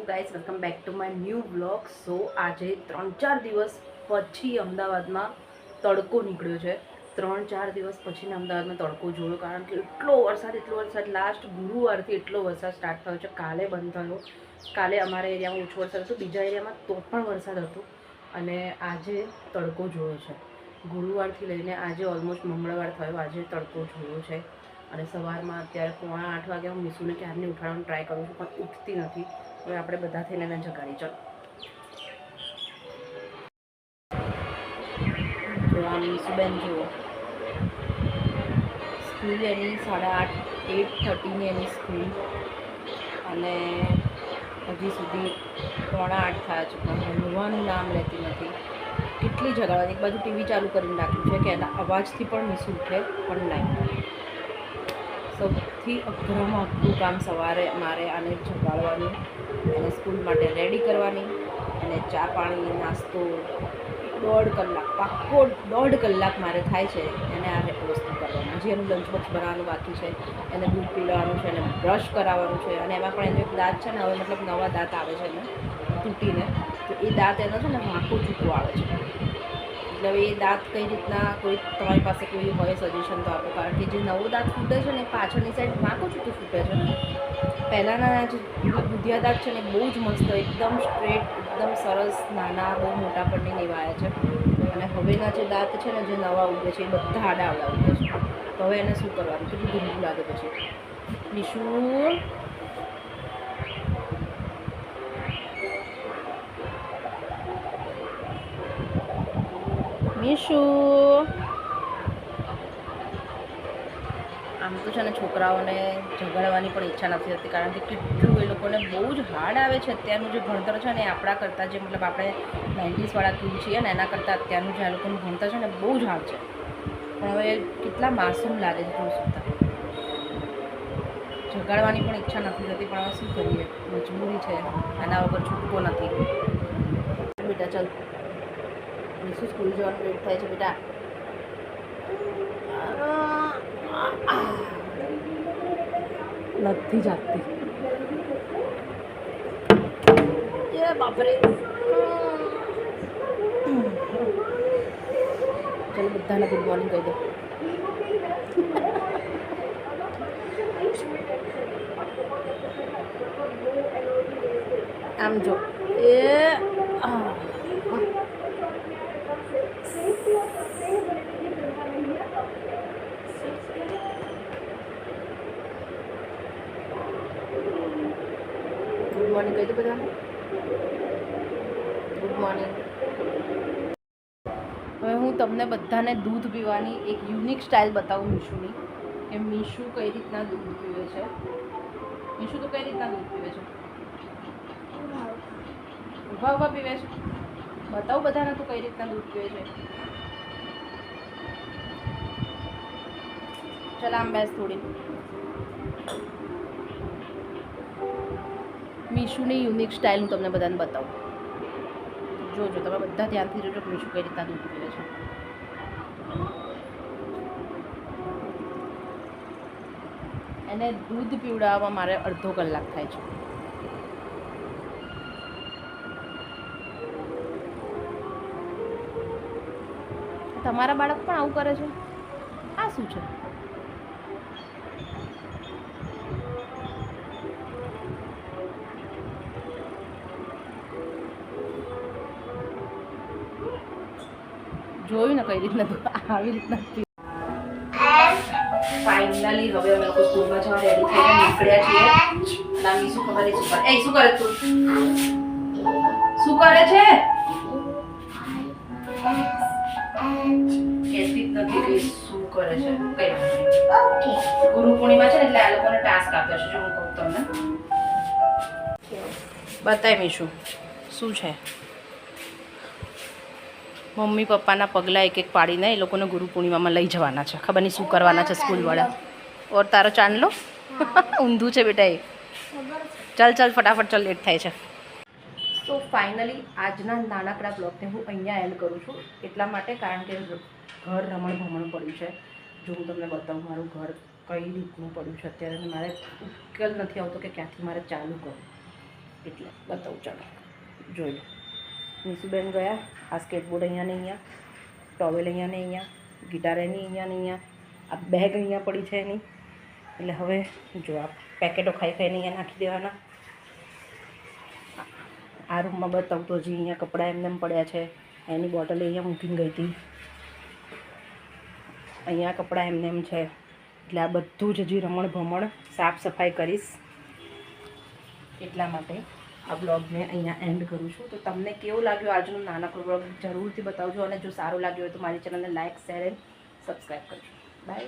Guys welcome back to my new vlog. So આજે 3-4 દિવસ પછી અમદાવાદમાં તડકો નીકળ્યો છે. 3-4 દિવસ પછી અમદાવાદમાં તડકો જોયો, કારણ કે એટલો વરસાદ લાસ્ટ ગુરુવારથી એટલો વરસાદ સ્ટાર્ટ થયો છે. કાલે બંધ થયો. કાલે અમારા એરિયામાં ઓછો વરસાદ હતો, બીજા એરિયામાં તો પણ વરસાદ હતો. અને આજે તડકો જોયો છે. ગુરુવારથી લઈને આજે ઓલમોસ્ટ મંગળવાર થયો, આજે તડકો જોયો છે. અને સવારમાં અત્યારે 7:45 વાગે હું મીસુને ક્યારની ઉઠાડવાનું ટ્રાય કરું છું, પણ ઉઠતી નથી. હવે આપણે બધા થઈને એને જગાડી. ચાલો જો આ મીસુબેન જુઓ, સ્કૂલ એની 8:30ની એની સ્કૂલ, અને હજી સુધી 7:45 થયા છે પણ ભણવાનું નામ લેતી નથી. કેટલી જગાડવાની, એક બાજુ ટીવી ચાલુ કરીને રાખ્યું છે કે એના અવાજથી પણ મીસુ ઉઠે, પણ નહીં. સૌથી અઘરામાં અઘરું કામ સવારે મારે આને જગાડવાનું, એને સ્કૂલ માટે રેડી કરવાની, અને ચા પાણી નાસ્તો 1.5 કલાક, પાક્કો 1.5 કલાક મારે થાય છે એને આ વસ્તુ કરવાનું. હજી એનું લંચ બોક્સ બનાવવાનું બાકી છે, એને દૂધ પીવડાવવાનું છે, એને બ્રશ કરાવવાનું છે. અને એમાં પણ એનો એક દાંત છે ને, હવે મતલબ નવા દાંત આવે છે એને તૂટીને, તો એ દાંત એનો છે ને વાંકો ચૂકવો આવે છે. એટલે હવે એ દાંત કઈ રીતના, કોઈ તમારી પાસે કોઈ હોય સજેશન તો આપો, કારણ કે જે નવો દાંત ફૂટે છે ને પાછળની સાઈડ વાંકો ચૂકું ફૂટે છે. પહેલાંના જે દુધિયા દાંત છે ને બહુ જ મસ્ત, એકદમ સ્ટ્રેટ, એકદમ સરસ, નાના, બહુ મોટા પણ નહીં લેવાયા છે. અને હવેના જે દાંત છે ને, જે નવા ઉગે છે એ બધા આડા આવડા ઉગે છે. તો હવે એને શું કરવાનું, કેટલું ગંદુ લાગે પછી. મીશુ મીશુ આમ તો છે ને છોકરાઓને ઝઘડવાની પણ ઈચ્છા નથી થતી, કારણ કે કેટલું એ લોકોને બહુ જ હાર્ડ આવે છે. અત્યારનું જે ભણતર છે ને, આપણા કરતાં, જે મતલબ આપણે 90s વાળા કિડ છીએ ને એના કરતાં અત્યારનું જે આ લોકોનું ભણતર છે ને બહુ જ હાર્ડ છે. પણ હવે કેટલા માસૂમ લાગે છે થોડું સુધા. ઝઘડવાની પણ ઈચ્છા નથી થતી, પણ હવે શું કરીએ, મજબૂરી છે, એના વગર છૂટકો નથી. બેટા ચાલ, મીસુ સ્કૂલ જવાનું લેટ થાય છે બેટા. નથી જાગતી. એ બાપરે. ચાલો બધાને ગુડ મોર્નિંગ કહી દો. આમ જો એ ગુડ મોર્નિંગ કહી દો બધાને. Good morning. હવે હું તમને બધાને દૂધ પીવાની એક યુનિક સ્ટાઇલ બતાવું મીશુની, કે મીશુ કઈ રીતના દૂધ પીવે છે. મીશુ તો કઈ રીતના દૂધ પીવે છે? ઊભા ઊભા પીવે છે. બતાવું બધાને તું કઈ રીતના દૂધ પીવે છે. ચાલ આમ બેસ થોડી. મીશુની યુનિક સ્ટાઇલ હું તમને બધાને બતાવું. જોજો, તમે બધા ધ્યાનથી જોજો કે મીશુ કઈ રીતના દૂધ પીવે છે. એને દૂધ પીવડાવવામાં મારે 1/2 કલાક થાય છે. તમારા બાળક પણ આવું કરે છે? આ શું છે? જોયું ને કઈ રીતના આવી રીતના. ફાઇનલી હવે અમે લોકો સ્કૂલમાં જવા રેડી થઈને નીકળ્યા છીએ. ના મીશુ ખબર નહીં શું કરે. એ શું કરે તું? શું કરે છે? કહેતી જ નથી કે શું કરે છે. કઈ નથી. ગુરુ પૂર્ણિમા છે ને, એટલે આ લોકોને ટાસ્ક આપ્યો છે. જો હું કહું તમને, બતાય મીશુ શું છે. મમ્મી પપ્પાના પગલાં એક એક પાડીને એ લોકોને ગુરુ પૂર્ણિમામાં લઈ જવાના છે. ખબર નહીં શું કરવાના છે સ્કૂલવાળા. ઓર તારો ચાંદલો ઊંધું છે બેટા એ. ચાલ ચાલ ફટાફટ, ચાલ લેટ થાય છે. તો ફાઇનલી આજના નાનકડા બ્લોગને હું અહીંયા એન્ડ કરું છું, એટલા માટે કારણ કે ઘર રમણ ભમણ પડ્યું છે. જો હું તમને બતાવું મારું ઘર કઈ રીતનું પડ્યું છે અત્યારે, મારે ઉકેલ નથી આવતો કે ક્યાંથી મારે ચાલુ કરું. એટલે બતાવું ચાલો જોઈ લો. નિશુબેન ગયા, આ સ્કેટબોર્ડ અહીંયા ને અહીંયા, ટોવેલ અહીંયા ને અહીંયા, ગિટાર એની અહીંયા ને અહીંયા, આ બેગ અહીંયા પડી છે એની. એટલે હવે જો આ પેકેટો ખાઈ ખાઈને અહીંયા નાખી દેવાના. આ રૂમમાં બતાવું તો હજી અહીંયા કપડાં એમને એમ પડ્યા છે, એની બોટલ અહીંયા મૂકીને ગઈ હતી, અહીંયા કપડાં એમને એમ છે. એટલે આ બધું જ હજી રમણ ભમણ સાફ સફાઈ કરીશ. એટલા માટે આ બ્લોગને અહીંયા એન્ડ કરું છું. તો તમને કેવું લાગ્યું આજનો નાનકડો બ્લોગ જરૂરથી બતાવજો, અને જો સારું લાગ્યું હોય તો મારી ચેનલને લાઇક, શેર એન્ડ સબસ્ક્રાઈબ કરજો. બાય.